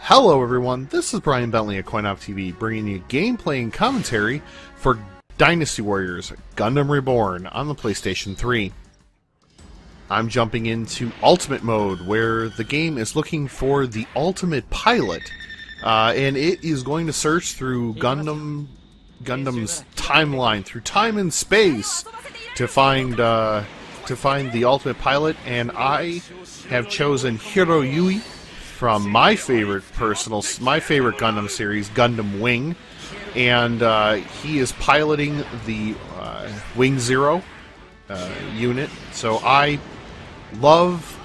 Hello everyone, this is Brian Bentley at CoinOpTV, bringing you gameplay and commentary for Dynasty Warriors Gundam Reborn on the PlayStation 3. I'm jumping into Ultimate Mode, where the game is looking for the ultimate pilot, and it is going to search through Gundam's timeline, through time and space, to find the ultimate pilot, and I have chosen Hiroyui from my favorite Gundam series, Gundam Wing, and he is piloting the Wing Zero unit. So I love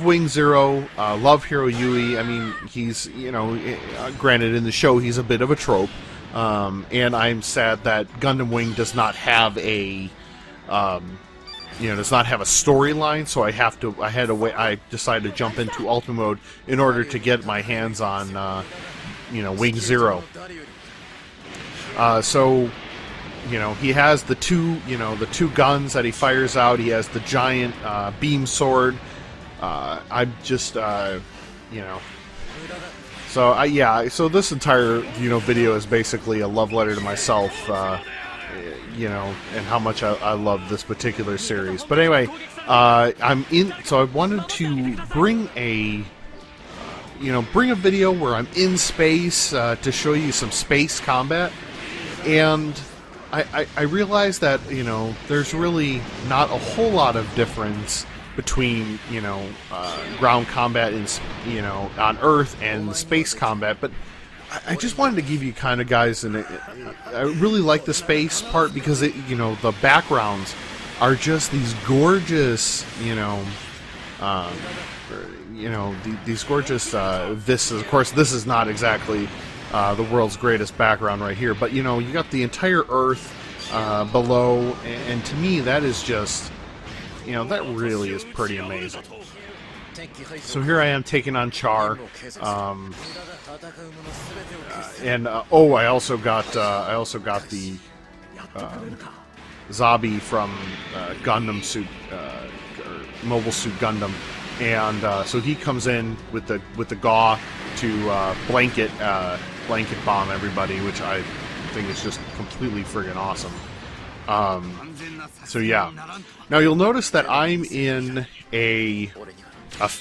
Wing Zero, love Hiroyui. I mean, he's, granted in the show he's a bit of a trope, and I'm sad that Gundam Wing does not have a does not have a storyline, so I decided to jump into Ultimate Mode in order to get my hands on, Wing Zero. So, he has the two guns that he fires out. He has the giant beam sword. I'm just, So this entire video is basically a love letter to myself. And how much I love this particular series. But anyway, so I wanted to bring a video where I'm in space to show you some space combat, and I realized that there's really not a whole lot of difference between ground combat in on Earth and space combat, but I just wanted to give you guys, and I really like the space part because the backgrounds are just these gorgeous, these gorgeous vistas. Of course, this is not exactly the world's greatest background right here, but you got the entire Earth below, and to me that is just, that really is pretty amazing. So here I am taking on Char, and I also got the Zabi from Gundam Suit, or Mobile Suit Gundam, and so he comes in with the GAW to blanket bomb everybody, which I think is just completely friggin' awesome. So yeah, now you'll notice that I'm in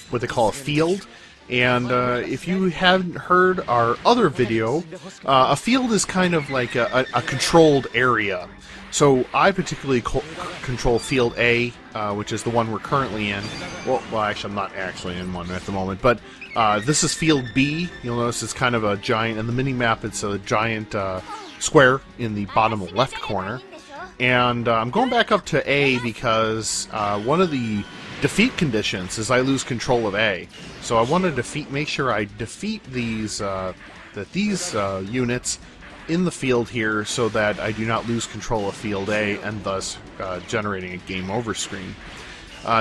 what they call a field, and if you haven't heard our other video, a field is kind of like a controlled area. So I particularly control Field A, which is the one we're currently in. Well, actually, I'm not actually in one at the moment, but this is Field B. You'll notice it's kind of a giant, in the mini-map it's a giant square in the bottom left corner. And I'm going back up to A because one of the defeat conditions is I lose control of A. So I want to make sure I defeat these units in the field here, so that I do not lose control of Field A, and thus generating a game over screen.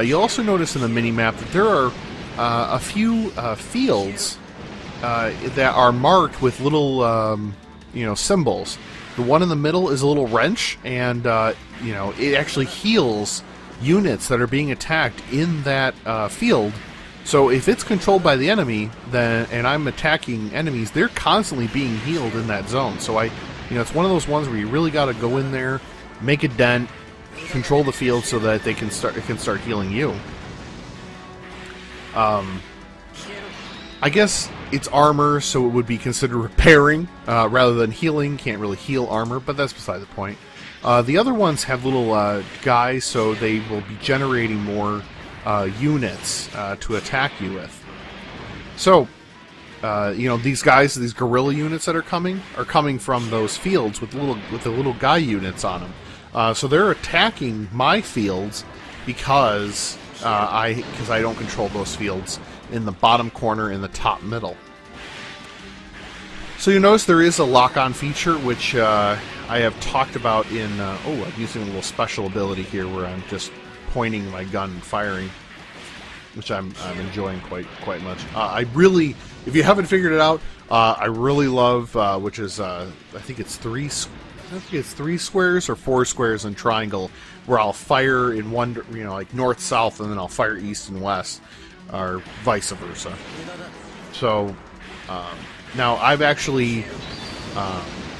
You'll also notice in the mini-map that there are a few fields that are marked with little symbols. The one in the middle is a little wrench, and it actually heals units that are being attacked in that field. So if it's controlled by the enemy, and I'm attacking enemies, they're constantly being healed in that zone. So it's one of those ones where you really got to go in there, make a dent, control the field so that it can start healing you. I guess it's armor, so it would be considered repairing rather than healing. Can't really heal armor, but that's beside the point. The other ones have little guys, so they will be generating more units to attack you with. So, these guys, these guerrilla units that are coming from those fields with the little guy units on them. So they're attacking my fields because I don't control those fields in the bottom corner in the top middle. So you notice there is a lock-on feature, which I have talked about in... I'm using a little special ability here where I'm just pointing my gun and firing, which I'm enjoying quite much. I really, if you haven't figured it out, I really love, which is I think it's three squares or 4 squares in triangle, where I'll fire in one, like north south, and then I'll fire east and west, or vice versa. So now I've actually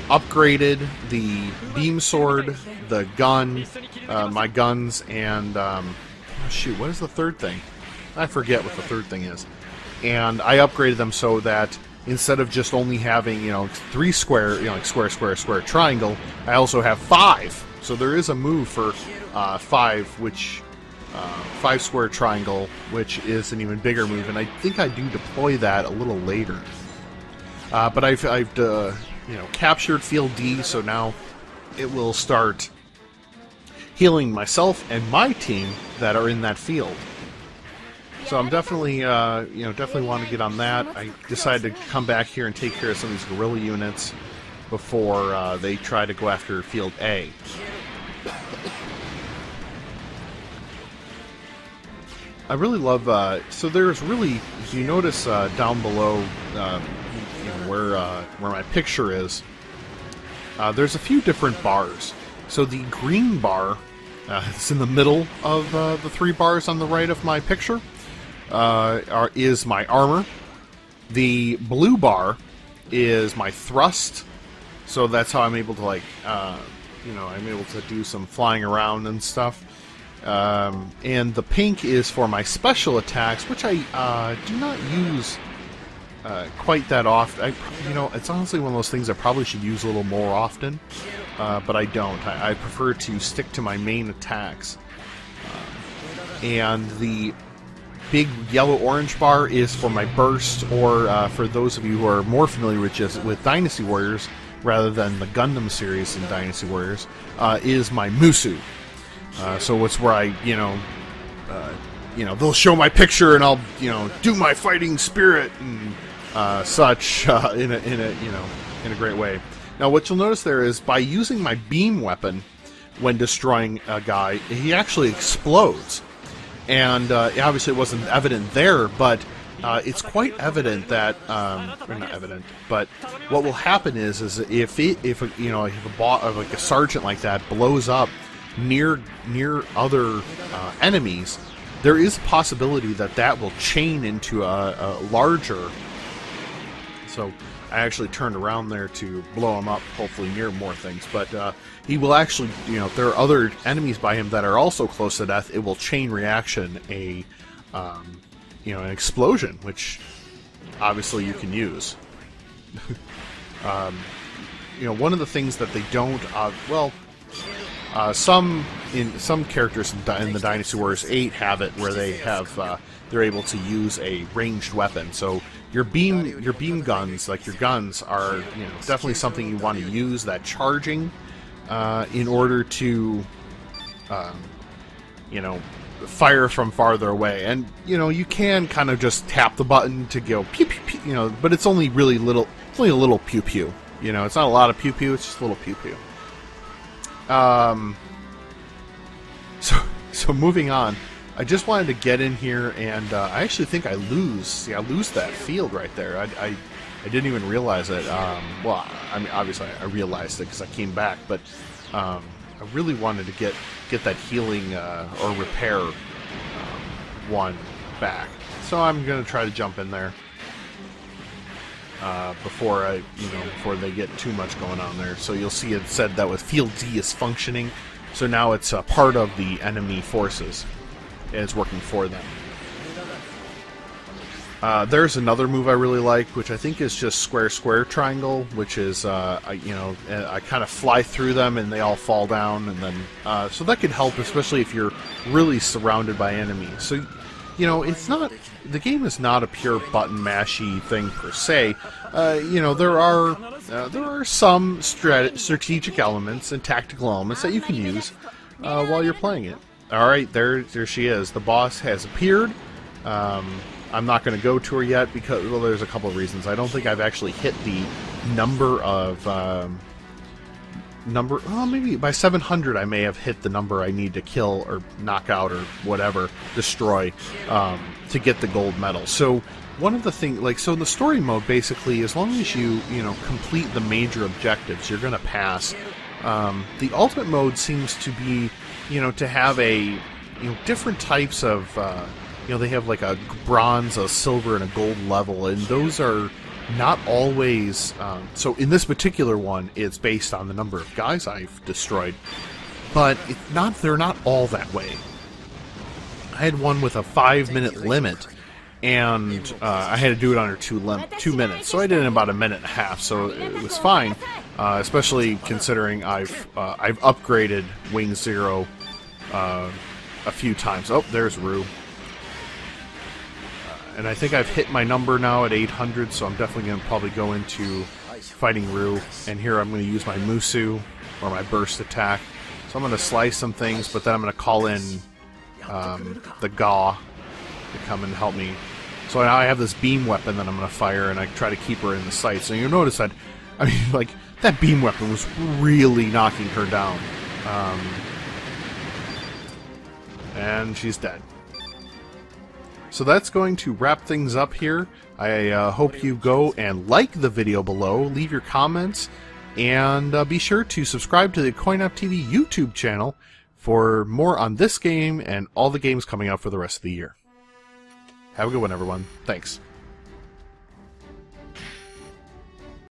upgraded the beam sword, the gun, my guns, and shoot, what is the third thing? I forget what the third thing is. And I upgraded them so that instead of just only having, 3 square, like square, square, square, triangle, I also have 5. So there is a move for 5, which 5 square triangle, which is an even bigger move, and I think I do deploy that a little later. But I've captured Field D, so now it will start healing myself and my team that are in that field. So I'm definitely, definitely want to get on that. I decided to come back here and take care of some of these guerrilla units before they try to go after Field A. I really love, so there's really, if you notice down below where my picture is, there's a few different bars. So the green bar is in the middle of the 3 bars on the right of my picture, is my armor. The blue bar is my thrust, so that's how I'm able to, like, I'm able to do some flying around and stuff. And the pink is for my special attacks, which I do not use quite that often. It's honestly one of those things I probably should use a little more often, but I don't. I prefer to stick to my main attacks. And the big yellow-orange bar is for my burst, or for those of you who are more familiar with Dynasty Warriors, rather than the Gundam series in Dynasty Warriors, is my Musu. So it's where I, they'll show my picture and I'll, do my fighting spirit and such in a great way. Now, what you'll notice there is by using my beam weapon when destroying a guy, he actually explodes. And obviously it wasn't evident there, but it's quite evident that, or not evident, but what will happen is if a sergeant like that blows up near other enemies, there is a possibility that will chain into a larger. So I actually turned around there to blow him up, hopefully near more things. But he will actually, if there are other enemies by him that are also close to death, it will chain reaction an explosion, which obviously you can use. One of the things that they don't, some characters in the Dynasty Warriors 8 have it where they have they're able to use a ranged weapon. So your beam guns, like your guns, are definitely something you want to use, that charging, in order to fire from farther away. And you can kind of just tap the button to go pew pew pew, but it's only really little. It's only a little pew pew. It's not a lot of pew pew. It's just a little pew pew. So moving on, I just wanted to get in here, and I actually think I lose. See, I lose that field right there. I didn't even realize it. Well, I mean, obviously I realized it because I came back, but I really wanted to get that healing or repair one back. So I'm gonna try to jump in there before they get too much going on there. So you'll see it said that with Field D is functioning. So now it's a part of the enemy forces, and it's working for them. There's another move I really like, which I think is just square, square, triangle, which is, I kind of fly through them and they all fall down, and then, so that could help, especially if you're really surrounded by enemies. So, it's not, the game is not a pure button mashy thing per se. There are some strategic elements and tactical elements that you can use while you're playing it. Alright, there she is. The boss has appeared. I'm not going to go to her yet because, well, there's a couple of reasons. I don't think I've actually hit the number of, maybe by 700 I may have hit the number I need to kill or knock out or whatever, destroy, to get the gold medal. So one of the things, so the story mode, basically, as long as you, complete the major objectives, you're going to pass. The ultimate mode seems to be, to have different types of, they have like a bronze, a silver, and a gold level, and those are not always... so in this particular one, it's based on the number of guys I've destroyed, but they're not all that way. I had one with a 5-minute limit, and I had to do it under 2 minutes, so I did it in about 1.5 minutes, so it was fine, especially considering I've upgraded Wing Zero a few times. Oh, there's Rue. And I think I've hit my number now at 800, so I'm definitely going to probably go into fighting Rue. And here I'm going to use my Musu, or my burst attack. So I'm going to slice some things, but then I'm going to call in the Gaw to come and help me. So now I have this beam weapon that I'm going to fire, and I try to keep her in the sight. So you'll notice that, I mean, like, that beam weapon was really knocking her down. And she's dead. So that's going to wrap things up here. I hope you go and like the video below, leave your comments, and be sure to subscribe to the CoinOpTV YouTube channel for more on this game and all the games coming out for the rest of the year. Have a good one, everyone. Thanks.